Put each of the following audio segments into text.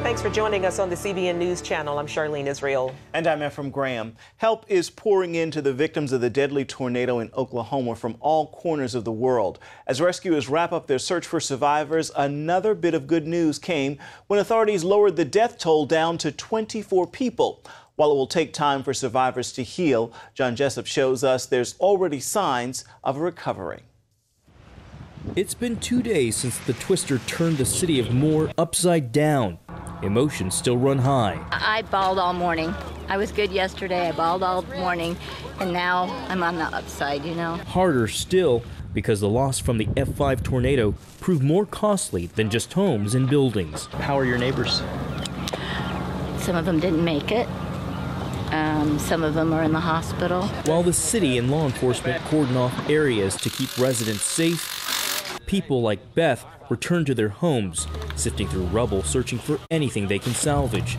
Thanks for joining us on the CBN News Channel. I'm Charlene Israel. And I'm Ephraim Graham. Help is pouring in to the victims of the deadly tornado in Oklahoma from all corners of the world. As rescuers wrap up their search for survivors, another bit of good news came when authorities lowered the death toll down to 24 people. While it will take time for survivors to heal, John Jessup shows us there's already signs of a recovery. It's been 2 days since the twister turned the city of Moore upside down. Emotions still run high. I bawled all morning. I was good yesterday. I bawled all morning, and now I'm on the upside, you know. Harder still because the loss from the F5 tornado proved more costly than just homes and buildings. How are your neighbors? Some of them didn't make it. Some of them are in the hospital. While the city and law enforcement cordon off areas to keep residents safe, people like Beth return to their homes, sifting through rubble, searching for anything they can salvage.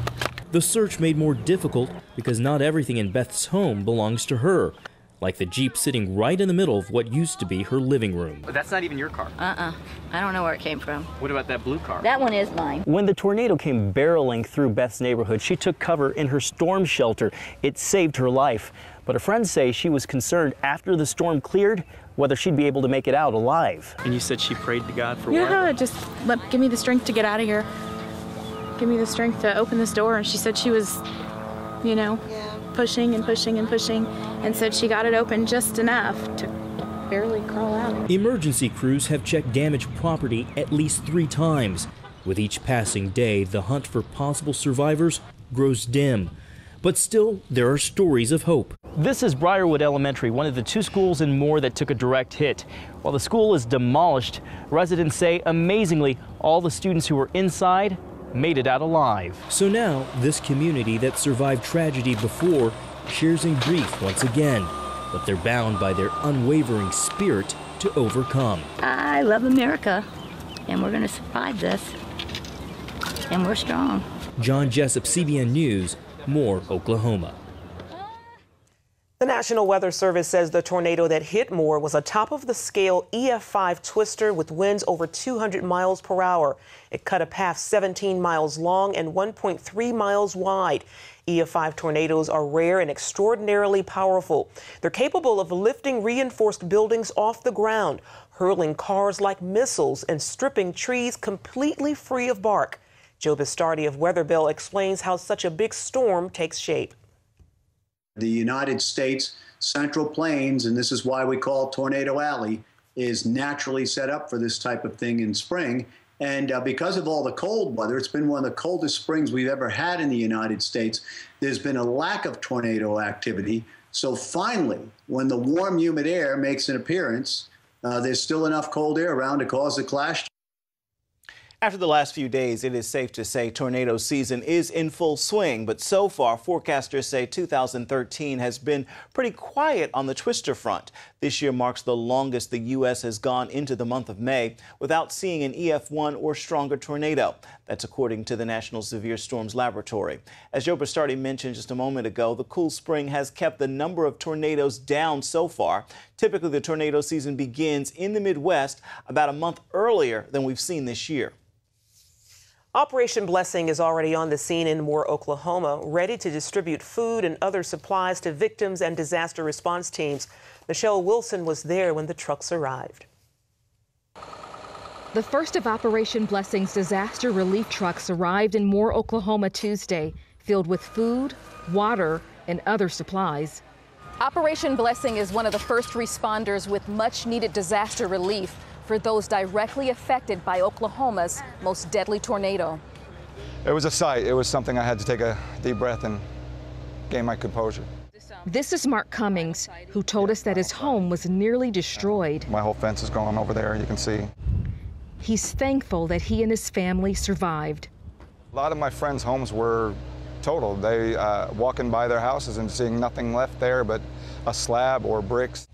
The search made more difficult because not everything in Beth's home belongs to her, like the Jeep sitting right in the middle of what used to be her living room. But that's not even your car. I don't know where it came from. What about that blue car? That one is mine. When the tornado came barreling through Beth's neighborhood, she took cover in her storm shelter. It saved her life. But her friends say she was concerned after the storm cleared whether she'd be able to make it out alive. And you said she prayed to God for what? Yeah, just give me the strength to get out of here. Give me the strength to open this door. And she said she was, you know, pushing and pushing and pushing, and said she got it open just enough to barely crawl out. Emergency crews have checked damaged property at least 3 times. With each passing day, the hunt for possible survivors grows dim. But still, there are stories of hope. This is Briarwood Elementary, one of the 2 schools in Moore that took a direct hit. While the school is demolished, residents say, amazingly, all the students who were inside made it out alive. So now, this community that survived tragedy before shares in grief once again. But they're bound by their unwavering spirit to overcome. I love America, and we're going to survive this, and we're strong. John Jessup, CBN News, Moore, Oklahoma. The National Weather Service says the tornado that hit Moore was a top-of-the-scale EF5 twister with winds over 200 miles per hour. It cut a path 17 miles long and 1.3 miles wide. EF5 tornadoes are rare and extraordinarily powerful. They're capable of lifting reinforced buildings off the ground, hurling cars like missiles, and stripping trees completely free of bark. Joe Bistardi of Weather Bell explains how such a big storm takes shape. The United States Central Plains, and this is why we call it Tornado Alley, is naturally set up for this type of thing in spring. And because of all the cold weather, it's been one of the coldest springs we've ever had in the United States. There's been a lack of tornado activity. So finally, when the warm, humid air makes an appearance, there's still enough cold air around to cause a clash. After the last few days, it is safe to say tornado season is in full swing. But so far, forecasters say 2013 has been pretty quiet on the twister front. This year marks the longest the U.S. has gone into the month of May without seeing an EF1 or stronger tornado. That's according to the National Severe Storms Laboratory. As Joe Bistardi mentioned just a moment ago, the cool spring has kept the number of tornadoes down so far. Typically, the tornado season begins in the Midwest about a month earlier than we've seen this year. Operation Blessing is already on the scene in Moore, Oklahoma, ready to distribute food and other supplies to victims and disaster response teams. Michelle Wilson was there when the trucks arrived. The first of Operation Blessing's disaster relief trucks arrived in Moore, Oklahoma Tuesday, filled with food, water, and other supplies. Operation Blessing is one of the first responders with much needed disaster relief for those directly affected by Oklahoma's most deadly tornado. It was a sight. It was something I had to take a deep breath and gain my composure. This is Mark Cummings, who told us that his home was nearly destroyed. My whole fence is gone over there, you can see. He's thankful that he and his family survived. A lot of my friends' homes were totaled. They walking by their houses and seeing nothing left there but a slab or bricks.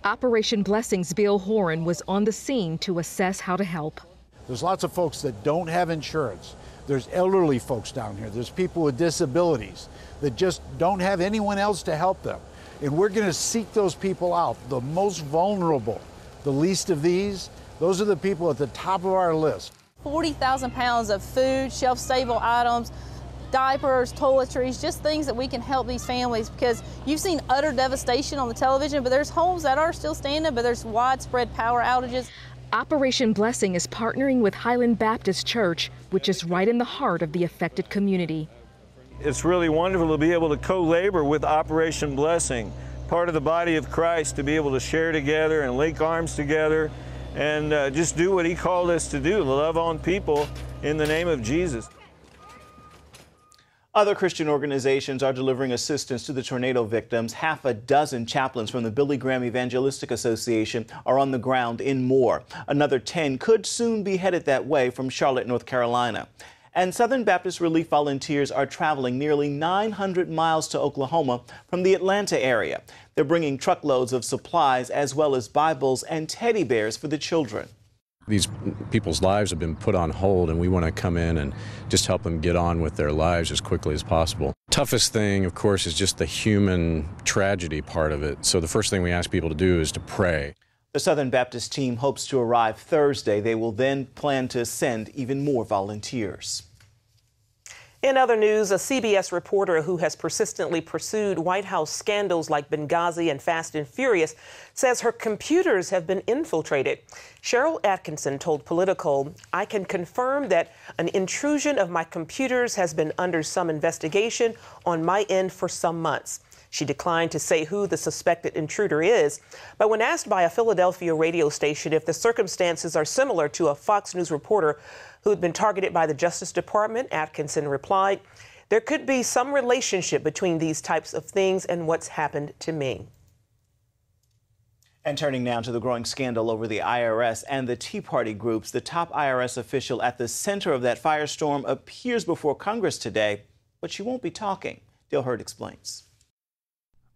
Operation Blessing's Bill Horan was on the scene to assess how to help. There's lots of folks that don't have insurance. There's elderly folks down here. There's people with disabilities that just don't have anyone else to help them. And we're going to seek those people out, the most vulnerable, the least of these. Those are the people at the top of our list. 40,000 pounds of food, shelf-stable items, diapers, toiletries, just things that we can help these families, because you've seen utter devastation on the television, but there's homes that are still standing, but there's widespread power outages. Operation Blessing is partnering with Highland Baptist Church, which is right in the heart of the affected community. It's really wonderful to be able to co-labor with Operation Blessing, part of the body of Christ, to be able to share together and link arms together and just do what he called us to do, love on people in the name of Jesus. Other Christian organizations are delivering assistance to the tornado victims. Half a dozen chaplains from the Billy Graham Evangelistic Association are on the ground in Moore. Another 10 could soon be headed that way from Charlotte, North Carolina. And Southern Baptist Relief volunteers are traveling nearly 900 miles to Oklahoma from the Atlanta area. They're bringing truckloads of supplies as well as Bibles and teddy bears for the children. These people's lives have been put on hold, and we want to come in and just help them get on with their lives as quickly as possible. Toughest thing, of course, is just the human tragedy part of it. So the first thing we ask people to do is to pray. The Southern Baptist team hopes to arrive Thursday. They will then plan to send even more volunteers. In other news, a CBS reporter who has persistently pursued White House scandals like Benghazi and Fast and Furious says her computers have been infiltrated. Cheryl Atkinson told Politico, "I can confirm that an intrusion of my computers has been under some investigation on my end for some months." She declined to say who the suspected intruder is, but when asked by a Philadelphia radio station if the circumstances are similar to a Fox News reporter who had been targeted by the Justice Department, Atkinson replied, "There could be some relationship between these types of things and what's happened to me." And turning now to the growing scandal over the IRS and the Tea Party groups, the top IRS official at the center of that firestorm appears before Congress today, but she won't be talking. Dale Hurd explains.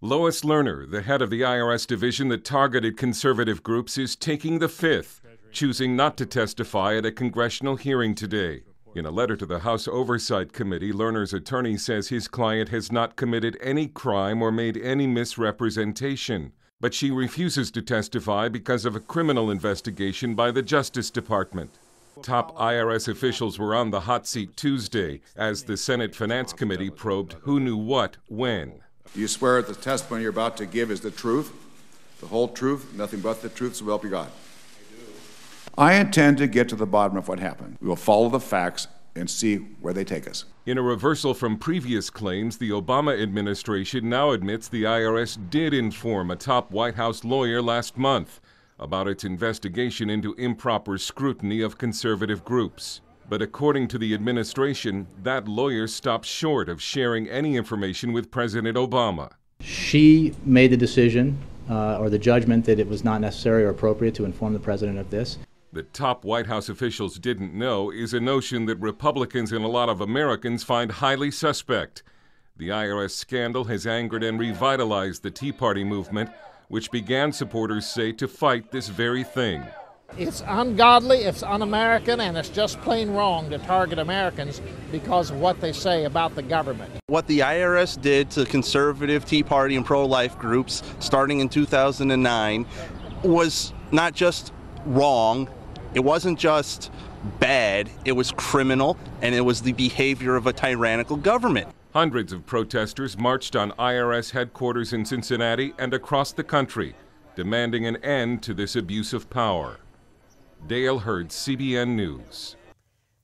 Lois Lerner, the head of the IRS division that targeted conservative groups, is taking the fifth, choosing not to testify at a congressional hearing today. In a letter to the House Oversight Committee, Lerner's attorney says his client has not committed any crime or made any misrepresentation. But she refuses to testify because of a criminal investigation by the Justice Department. Top IRS officials were on the hot seat Tuesday as the Senate Finance Committee probed who knew what when. Do you swear that the testimony you're about to give is the truth, the whole truth, nothing but the truth, so help you God? I intend to get to the bottom of what happened. We will follow the facts and see where they take us. In a reversal from previous claims, the Obama administration now admits the IRS did inform a top White House lawyer last month about its investigation into improper scrutiny of conservative groups. But according to the administration, that lawyer stopped short of sharing any information with President Obama. She made the decision or the judgment that it was not necessary or appropriate to inform the president of this. The top White House officials didn't know is a notion that Republicans and a lot of Americans find highly suspect. The IRS scandal has angered and revitalized the Tea Party movement, which began, supporters say, to fight this very thing. It's ungodly, it's un-American, and it's just plain wrong to target Americans because of what they say about the government. What the IRS did to conservative Tea Party and pro-life groups starting in 2009 was not just wrong, it wasn't just bad, it was criminal, and it was the behavior of a tyrannical government. Hundreds of protesters marched on IRS headquarters in Cincinnati and across the country, demanding an end to this abuse of power. Dale Hurd, CBN News.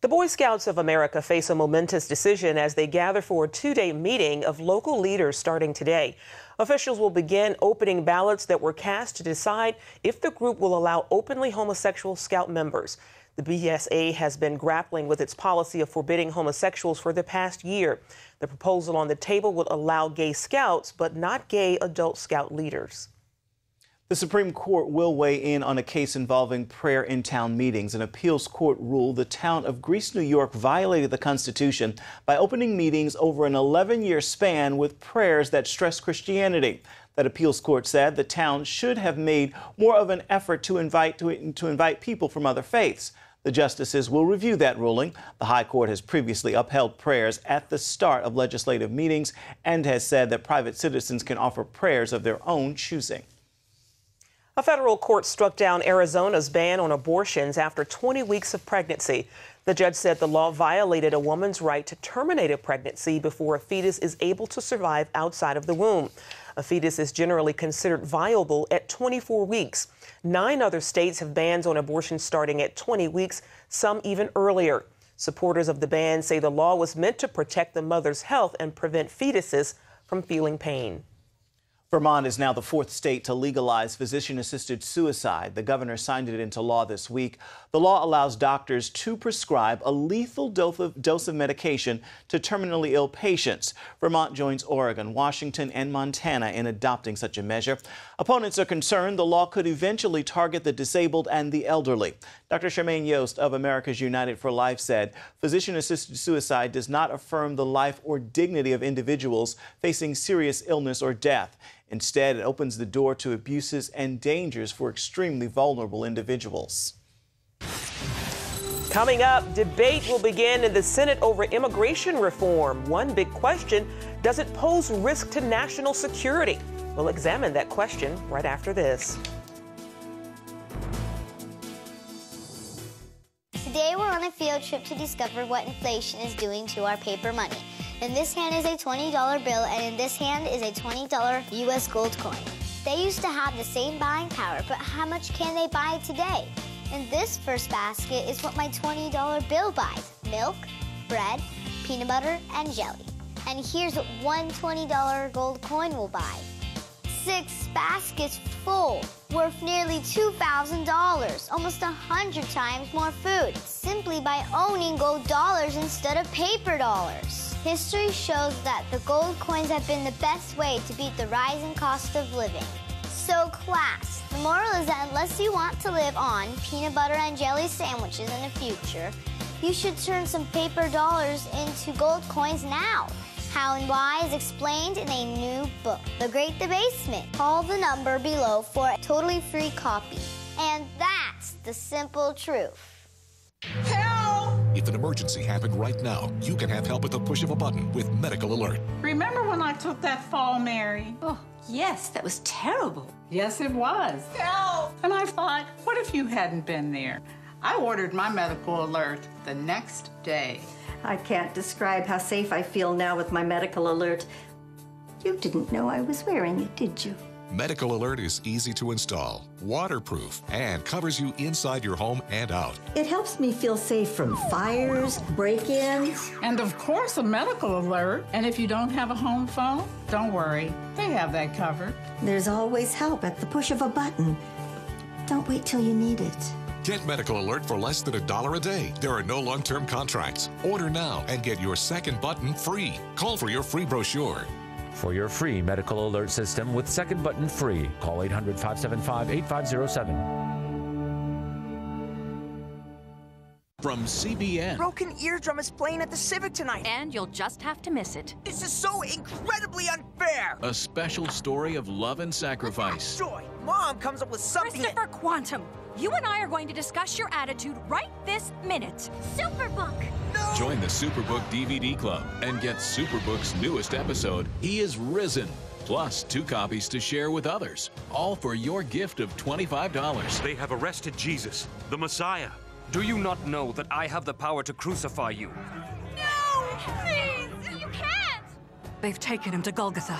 The Boy Scouts of America face a momentous decision as they gather for a two-day meeting of local leaders starting today. Officials will begin opening ballots that were cast to decide if the group will allow openly homosexual Scout members. The BSA has been grappling with its policy of forbidding homosexuals for the past year. The proposal on the table would allow gay Scouts, but not gay adult Scout leaders. The Supreme Court will weigh in on a case involving prayer in town meetings. An appeals court ruled the town of Greece, New York violated the Constitution by opening meetings over an 11-year span with prayers that stress Christianity. That appeals court said the town should have made more of an effort to invite people from other faiths. The justices will review that ruling. The High Court has previously upheld prayers at the start of legislative meetings and has said that private citizens can offer prayers of their own choosing. A federal court struck down Arizona's ban on abortions after 20 weeks of pregnancy. The judge said the law violated a woman's right to terminate a pregnancy before a fetus is able to survive outside of the womb. A fetus is generally considered viable at 24 weeks. 9 other states have bans on abortion starting at 20 weeks, some even earlier. Supporters of the ban say the law was meant to protect the mother's health and prevent fetuses from feeling pain. Vermont is now the 4th state to legalize physician-assisted suicide. The governor signed it into law this week. The law allows doctors to prescribe a lethal dose of medication to terminally ill patients. Vermont joins Oregon, Washington, and Montana in adopting such a measure. Opponents are concerned the law could eventually target the disabled and the elderly. Dr. Charmaine Yost of America's United for Life said physician-assisted suicide does not affirm the life or dignity of individuals facing serious illness or death. Instead, it opens the door to abuses and dangers for extremely vulnerable individuals. Coming up, debate will begin in the Senate over immigration reform. One big question, does it pose risk to national security? We'll examine that question right after this. Today we're on a field trip to discover what inflation is doing to our paper money. In this hand is a $20 bill, and in this hand is a $20 U.S. gold coin. They used to have the same buying power, but how much can they buy today? In this first basket is what my $20 bill buys: milk, bread, peanut butter, and jelly. And here's what one $20 gold coin will buy: 6 baskets full, worth nearly $2,000, almost 100 times more food, simply by owning gold dollars instead of paper dollars. History shows that the gold coins have been the best way to beat the rising cost of living. So class, the moral is that unless you want to live on peanut butter and jelly sandwiches in the future, you should turn some paper dollars into gold coins now. How and why is explained in a new book, The Great Debasement. Call the number below for a totally free copy. And that's the simple truth. Help! If an emergency happened right now, you can have help at the push of a button with Medical Alert. Remember when I took that fall, Mary? Oh, yes, that was terrible. Yes, it was. Help! And I thought, what if you hadn't been there? I ordered my Medical Alert the next day. I can't describe how safe I feel now with my Medical Alert. You didn't know I was wearing it, did you? Medical Alert is easy to install, waterproof, and covers you inside your home and out. It helps me feel safe from fires, break-ins. And of course, a Medical Alert. And if you don't have a home phone, don't worry. They have that covered. There's always help at the push of a button. Don't wait till you need it. Get Medical Alert for less than $1 a day. There are no long-term contracts. Order now and get your second button free. Call for your free brochure. For your free Medical Alert system with second button free, call 800-575-8507. From CBN. Broken Eardrum is playing at the Civic tonight. And you'll just have to miss it. This is so incredibly unfair. A special story of love and sacrifice. Joy, Mom comes up with something. Christopher Quantum, you and I are going to discuss your attitude right this minute. Superbook. No. Join the Superbook DVD Club and get Superbook's newest episode, He is Risen. Plus 2 copies to share with others. All for your gift of $25. They have arrested Jesus, the Messiah. Do you not know that I have the power to crucify you? No! Please! You can't! They've taken him to Golgotha.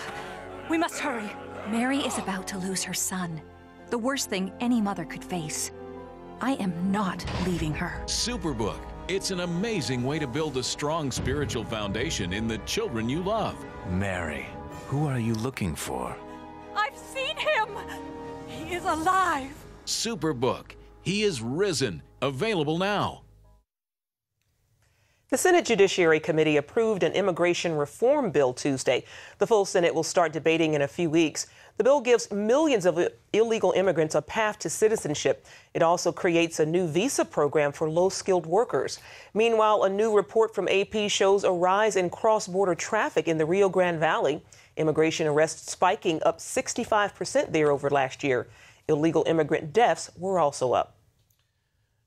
We must hurry. Mary is about to lose her son. The worst thing any mother could face. I am not leaving her. Superbook. It's an amazing way to build a strong spiritual foundation in the children you love. Mary, who are you looking for? I've seen him! He is alive! Superbook. He is Risen. Available now. The Senate Judiciary Committee approved an immigration reform bill Tuesday. The full Senate will start debating in a few weeks. The bill gives millions of illegal immigrants a path to citizenship. It also creates a new visa program for low-skilled workers. Meanwhile, a new report from AP shows a rise in cross-border traffic in the Rio Grande Valley. Immigration arrests spiking up 65% there over last year. Illegal immigrant deaths were also up.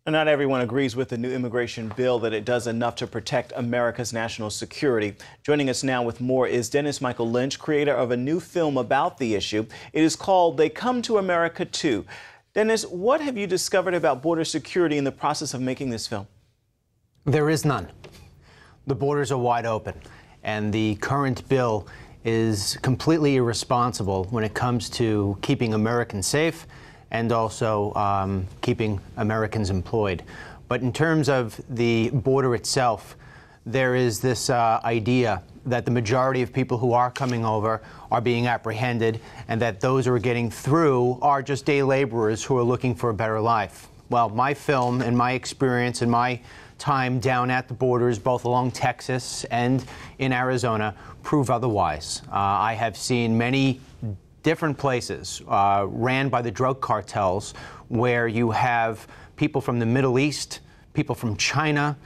Not everyone agrees with the new immigration bill that it does enough to protect America's national security. Joining us now with more is Dennis Michael Lynch, creator of a new film about the issue. It is called They Come to America Too. Dennis, what have you discovered about border security in the process of making this film? There is none. The borders are wide open, and the current bill is completely irresponsible when it comes to keeping Americans safe and also keeping Americans employed. But in terms of the border itself, there is this idea that the majority of people who are coming over are being apprehended, and that those who are getting through are just day laborers who are looking for a better life. Well, my film and my experience and my time down at the borders, both along Texas and in Arizona, prove otherwise. I have seen many different places ran by the drug cartels where you have people from the Middle East, people from China,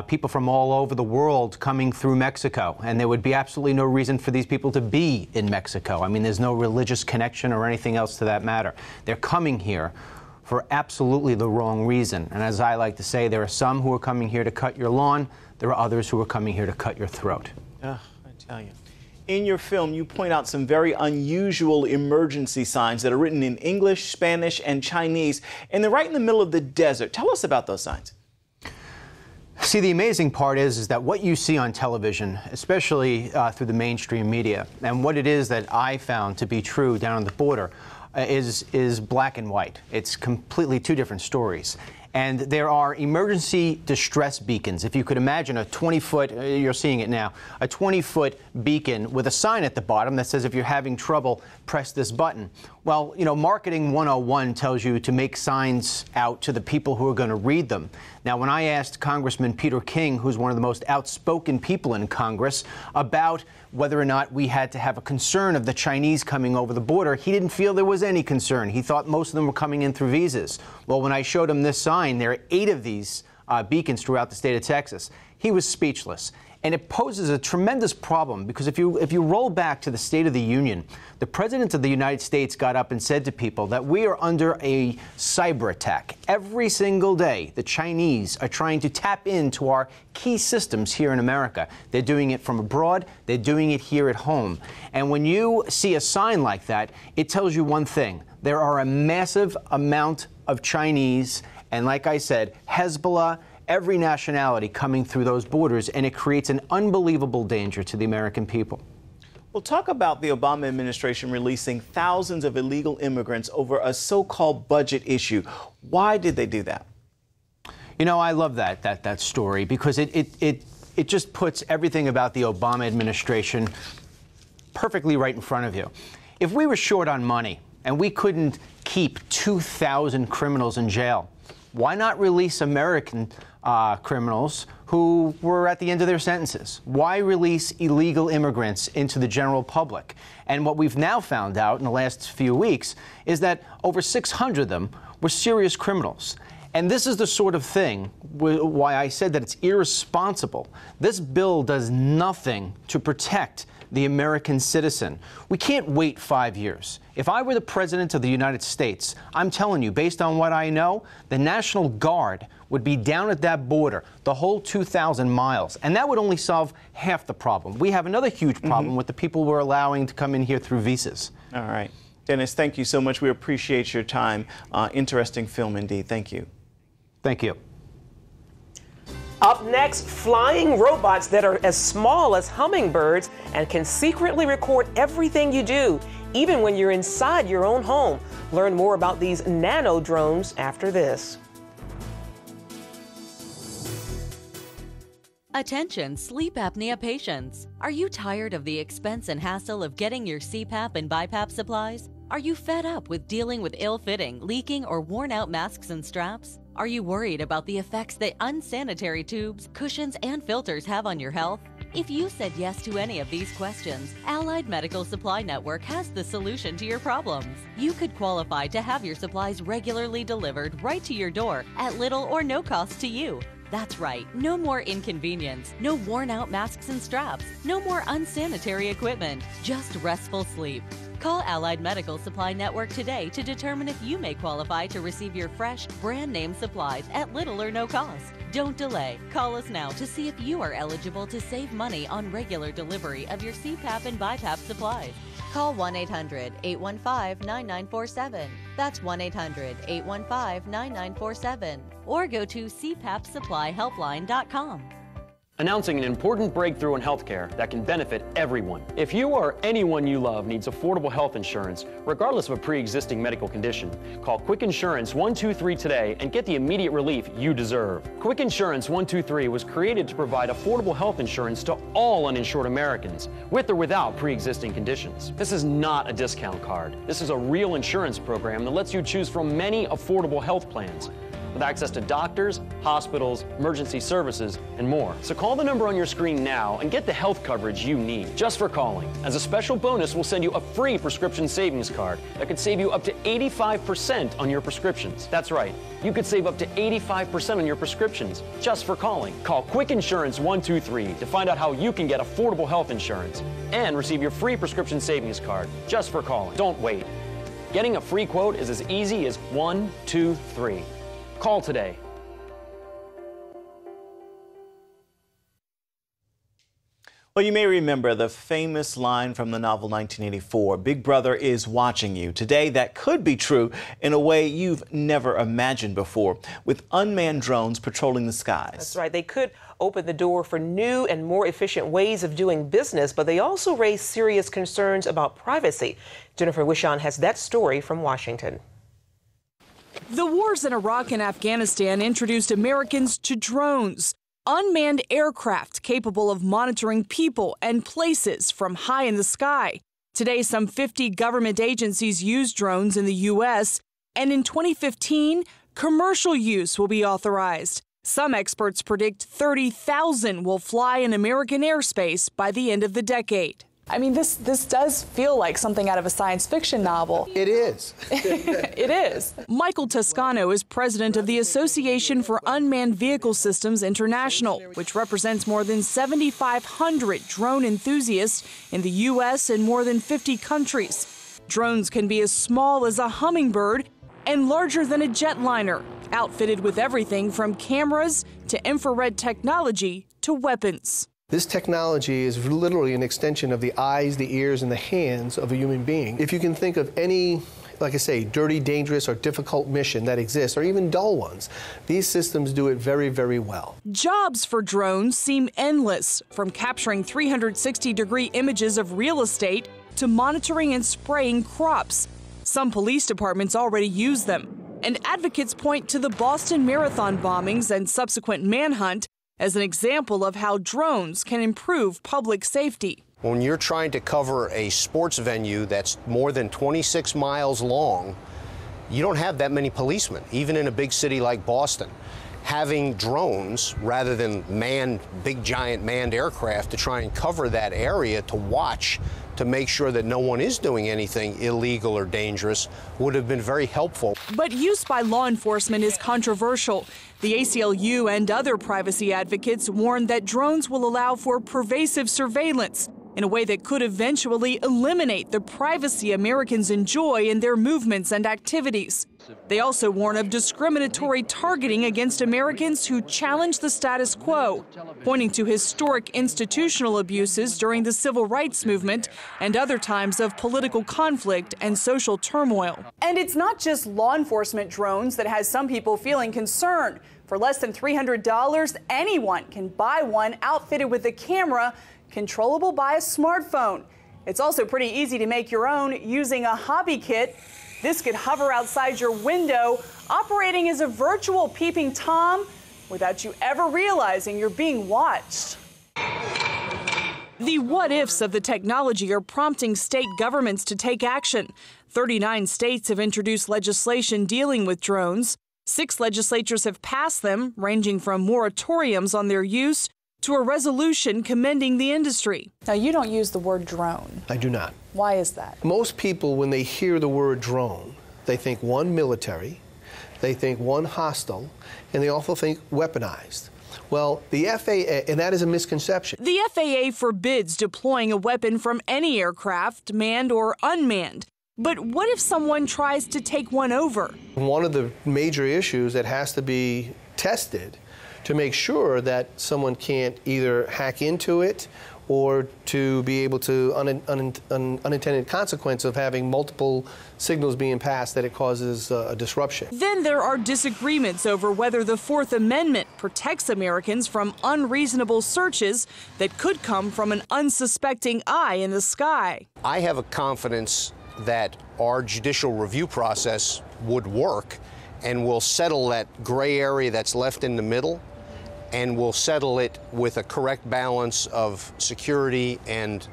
people from all over the world coming through Mexico, and there would be absolutely no reason for these people to be in Mexico. I mean, there's no religious connection or anything else to that matter. They're coming here for absolutely the wrong reason. And as I like to say, there are some who are coming here to cut your lawn, there are others who are coming here to cut your throat. I tell you. In your film, you point out some very unusual emergency signs that are written in English, Spanish, and Chinese, and they're right in the middle of the desert. Tell us about those signs. See, the amazing part is that what you see on television, especially through the mainstream media, and what it is that I found to be true down on the border, is black and white. It's completely two different stories. And there are emergency distress beacons. If you could imagine a 20-foot, you're seeing it now, a 20-foot beacon with a sign at the bottom that says if you're having trouble, press this button. Well, you know, Marketing 101 tells you to make signs out to the people who are going to read them. Now, when I asked Congressman Peter King, who's one of the most outspoken people in Congress, about whether or not we had to have a concern of the Chinese coming over the border, he didn't feel there was any concern. He thought most of them were coming in through visas. Well, when I showed him this sign, there are 8 of these beacons throughout the state of Texas. He was speechless. And it poses a tremendous problem because if you roll back to the State of the Union, the President of the United States got up and said to people that we are under a cyber attack. Every single day, the Chinese are trying to tap into our key systems here in America. They're doing it from abroad. They're doing it here at home. And when you see a sign like that, it tells you one thing. There are a massive amount of Chinese, and like I said, Hezbollah, every nationality coming through those borders, and it creates an unbelievable danger to the American people. Well, talk about the Obama administration releasing thousands of illegal immigrants over a so-called budget issue. Why did they do that? You know, I love that story because it just puts everything about the Obama administration perfectly right in front of you. If we were short on money and we couldn't keep 2,000 criminals in jail, why not release American criminals who were at the end of their sentences? Why release illegal immigrants into the general public? And what we've now found out in the last few weeks is that over 600 of them were serious criminals. And this is the sort of thing why I said that it's irresponsible. This bill does nothing to protect the American citizen. We can't wait 5 years. If I were the President of the United States, I'm telling you, based on what I know, the National Guard would be down at that border the whole 2,000 miles, and that would only solve half the problem. We have another huge problem with the people we're allowing to come in here through visas. All right. Dennis, thank you so much. We appreciate your time. Interesting film indeed. Thank you. Thank you. Up next, flying robots that are as small as hummingbirds and can secretly record everything you do, even when you're inside your own home. Learn more about these nano drones after this. Attention sleep apnea patients. Are you tired of the expense and hassle of getting your CPAP and BiPAP supplies? Are you fed up with dealing with ill-fitting, leaking, or worn-out masks and straps? Are you worried about the effects that unsanitary tubes, cushions, and filters have on your health? If you said yes to any of these questions, Allied Medical Supply Network has the solution to your problems. You could qualify to have your supplies regularly delivered right to your door at little or no cost to you. That's right, no more inconvenience, no worn-out masks and straps, no more unsanitary equipment, just restful sleep. Call Allied Medical Supply Network today to determine if you may qualify to receive your fresh, brand-name supplies at little or no cost. Don't delay. Call us now to see if you are eligible to save money on regular delivery of your CPAP and BiPAP supplies. Call 1-800-815-9947. That's 1-800-815-9947. Or go to cpapsupplyhelpline.com. Announcing an important breakthrough in healthcare that can benefit everyone. If you or anyone you love needs affordable health insurance, regardless of a pre-existing medical condition, call Quick Insurance 123 today and get the immediate relief you deserve. Quick Insurance 123 was created to provide affordable health insurance to all uninsured Americans, with or without pre-existing conditions. This is not a discount card. This is a real insurance program that lets you choose from many affordable health plans, with access to doctors, hospitals, emergency services, and more. So call the number on your screen now and get the health coverage you need just for calling. As a special bonus, we'll send you a free prescription savings card that could save you up to 85% on your prescriptions. That's right, you could save up to 85% on your prescriptions just for calling. Call Quick Insurance 123 to find out how you can get affordable health insurance and receive your free prescription savings card just for calling. Don't wait. Getting a free quote is as easy as 1, 2, 3. Call today. Well, you may remember the famous line from the novel 1984, Big Brother is watching you. Today, that could be true in a way you've never imagined before, with unmanned drones patrolling the skies. That's right. They could open the door for new and more efficient ways of doing business, but they also raise serious concerns about privacy. Jennifer Wishon has that story from Washington. The wars in Iraq and Afghanistan introduced Americans to drones, unmanned aircraft capable of monitoring people and places from high in the sky. Today, some 50 government agencies use drones in the U.S., and in 2015, commercial use will be authorized. Some experts predict 30,000 will fly in American airspace by the end of the decade. I mean, this does feel like something out of a science fiction novel. It is. It is. Michael Toscano is president of the Association for Unmanned Vehicle Systems International, which represents more than 7,500 drone enthusiasts in the U.S. and more than 50 countries. Drones can be as small as a hummingbird and larger than a jetliner, outfitted with everything from cameras to infrared technology to weapons. This technology is literally an extension of the eyes, the ears, and the hands of a human being. If you can think of any, like I say, dirty, dangerous, or difficult mission that exists, or even dull ones, these systems do it very, very well. Jobs for drones seem endless, from capturing 360-degree images of real estate to monitoring and spraying crops. Some police departments already use them, and advocates point to the Boston Marathon bombings and subsequent manhunt as an example of how drones can improve public safety. When you're trying to cover a sports venue that's more than 26 miles long, you don't have that many policemen, even in a big city like Boston. Having drones rather than big giant manned aircraft to try and cover that area to watch to make sure that no one is doing anything illegal or dangerous would have been very helpful. But use by law enforcement is controversial. The ACLU and other privacy advocates warn that drones will allow for pervasive surveillance in a way that could eventually eliminate the privacy Americans enjoy in their movements and activities. They also warn of discriminatory targeting against Americans who challenge the status quo, pointing to historic institutional abuses during the civil rights movement and other times of political conflict and social turmoil. And it's not just law enforcement drones that has some people feeling concerned. For less than $300, anyone can buy one outfitted with a camera controllable by a smartphone. It's also pretty easy to make your own using a hobby kit. This could hover outside your window, operating as a virtual peeping Tom without you ever realizing you're being watched. The what-ifs of the technology are prompting state governments to take action. 39 states have introduced legislation dealing with drones. 6 legislatures have passed them, ranging from moratoriums on their use to a resolution commending the industry. Now, you don't use the word drone. I do not. Why is that? Most people, when they hear the word drone, they think one, military, they think one, hostile, and they also think weaponized. Well, the FAA, and that is a misconception. The FAA forbids deploying a weapon from any aircraft, manned or unmanned. But what if someone tries to take one over? One of the major issues that has to be tested to make sure that someone can't either hack into it or to be able to unintended consequence of having multiple signals being passed that it causes a disruption. Then there are disagreements over whether the Fourth Amendment protects Americans from unreasonable searches that could come from an unsuspecting eye in the sky. I have a confidence that our judicial review process would work and will settle that gray area that's left in the middle, and we'll settle it with a correct balance of security and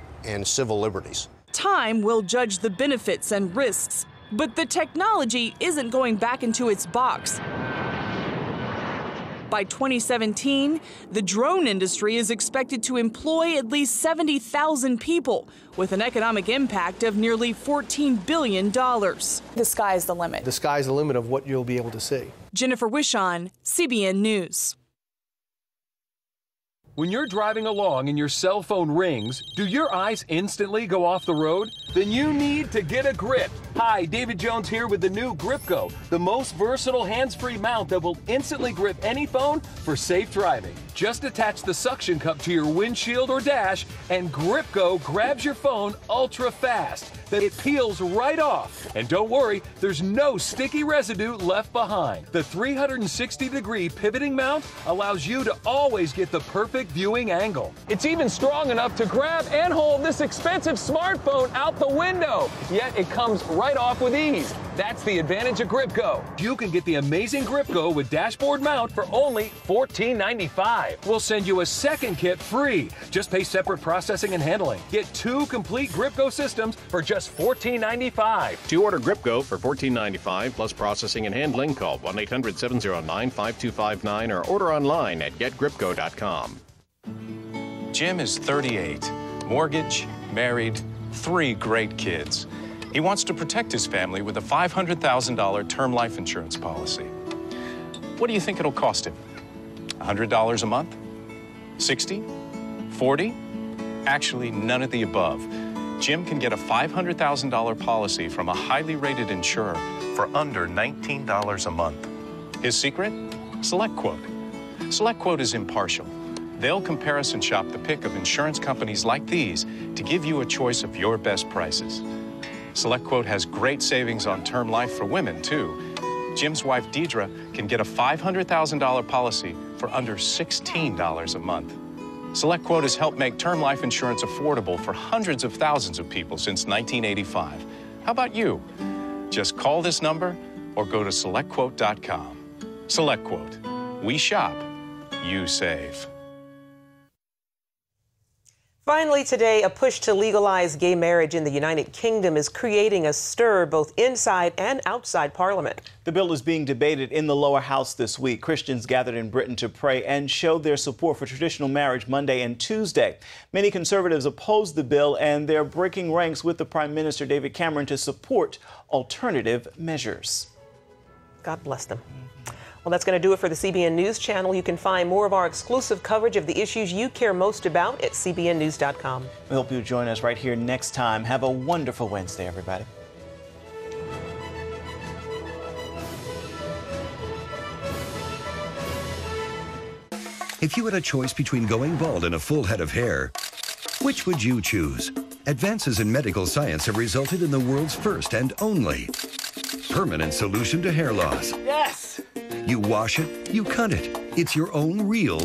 civil liberties. Time will judge the benefits and risks, but the technology isn't going back into its box. By 2017, the drone industry is expected to employ at least 70,000 people, with an economic impact of nearly $14 billion. The sky's the limit. The sky's the limit of what you'll be able to see. Jennifer Wishon, CBN News. When you're driving along and your cell phone rings, do your eyes instantly go off the road? Then you need to get a grip. Hi, David Jones here with the new GripGo, the most versatile hands-free mount that will instantly grip any phone for safe driving. Just attach the suction cup to your windshield or dash, and GripGo grabs your phone ultra fast. Then it peels right off. And don't worry, there's no sticky residue left behind. The 360-degree pivoting mount allows you to always get the perfect viewing angle. It's even strong enough to grab and hold this expensive smartphone out the window. Yet it comes right off with ease. That's the advantage of GripGo. You can get the amazing GripGo with dashboard mount for only $14.95. We'll send you a second kit free. Just pay separate processing and handling. Get 2 complete GripGo systems for just $14.95. To order GripGo for $14.95 plus processing and handling, call 1-800-709-5259 or order online at getgripgo.com. Jim is 38, mortgage, married, 3 great kids. He wants to protect his family with a $500,000 term life insurance policy. What do you think it'll cost him? $100 a month? 60? 40? Actually, none of the above. Jim can get a $500,000 policy from a highly rated insurer for under $19 a month. His secret? SelectQuote. SelectQuote is impartial. They'll comparison shop the pick of insurance companies like these to give you a choice of your best prices. SelectQuote has great savings on term life for women, too. Jim's wife, Deidre, can get a $500,000 policy for under $16 a month. SelectQuote has helped make term life insurance affordable for hundreds of thousands of people since 1985. How about you? Just call this number or go to SelectQuote.com. SelectQuote. We shop, you save. Finally today, a push to legalize gay marriage in the United Kingdom is creating a stir both inside and outside Parliament. The bill is being debated in the lower house this week. Christians gathered in Britain to pray and showed their support for traditional marriage Monday and Tuesday. Many conservatives oppose the bill, and they're breaking ranks with the Prime Minister David Cameron to support alternative measures. God bless them. Well, that's going to do it for the CBN News Channel. You can find more of our exclusive coverage of the issues you care most about at cbnnews.com. We hope you'll join us right here next time. Have a wonderful Wednesday, everybody. If you had a choice between going bald and a full head of hair, which would you choose? Advances in medical science have resulted in the world's first and only permanent solution to hair loss. Yes! You wash it, you cut it. It's your own real,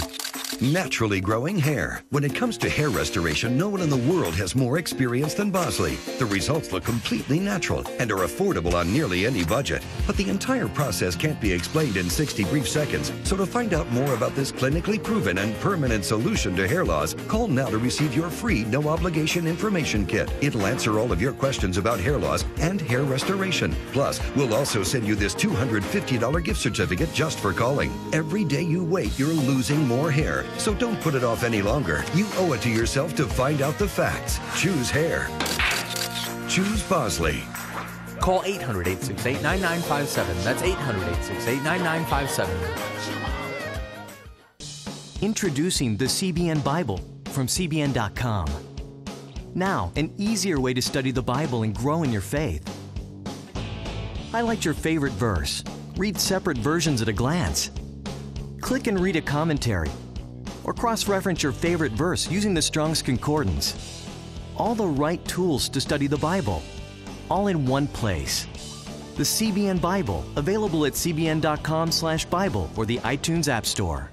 naturally growing hair. When it comes to hair restoration, no one in the world has more experience than Bosley. The results look completely natural and are affordable on nearly any budget. But the entire process can't be explained in 60 brief seconds. So to find out more about this clinically proven and permanent solution to hair loss, call now to receive your free no-obligation information kit. It'll answer all of your questions about hair loss and hair restoration. Plus, we'll also send you this $250 gift certificate just for calling. Every day you wait, you're losing more hair. So don't put it off any longer. You owe it to yourself to find out the facts. Choose hair. Choose Bosley. Call 800-868-9957. That's 800-868-9957. Introducing the CBN Bible from CBN.com. Now, an easier way to study the Bible and grow in your faith. Highlight your favorite verse. Read separate versions at a glance. Click and read a commentary. Or cross-reference your favorite verse using the Strong's Concordance. All the right tools to study the Bible, all in one place. The CBN Bible, available at cbn.com/Bible or the iTunes App Store.